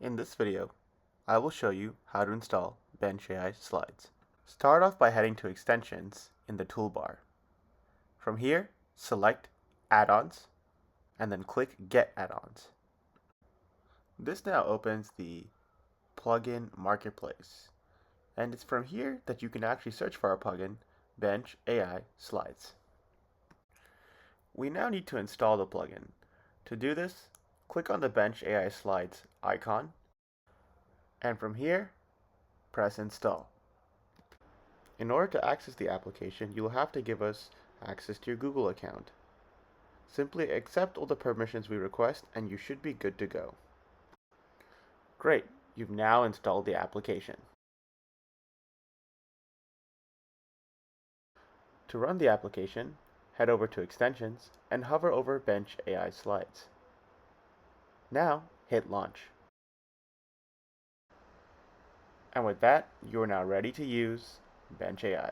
In this video, I will show you how to install Bench AI slides. Start off by heading to Extensions in the toolbar. From here, select Add-ons, and then click Get Add-ons. This now opens the plugin marketplace, and it's from here that you can actually search for our plugin, Bench AI Slides. We now need to install the plugin. To do this, click on the Bench AI Slides icon, and from here, press Install. In order to access the application, you will have to give us access to your Google account. Simply accept all the permissions we request and you should be good to go. Great, you've now installed the application. To run the application, head over to Extensions and hover over Bench AI Slides. Now, hit Launch. And with that, you are now ready to use Bench AI.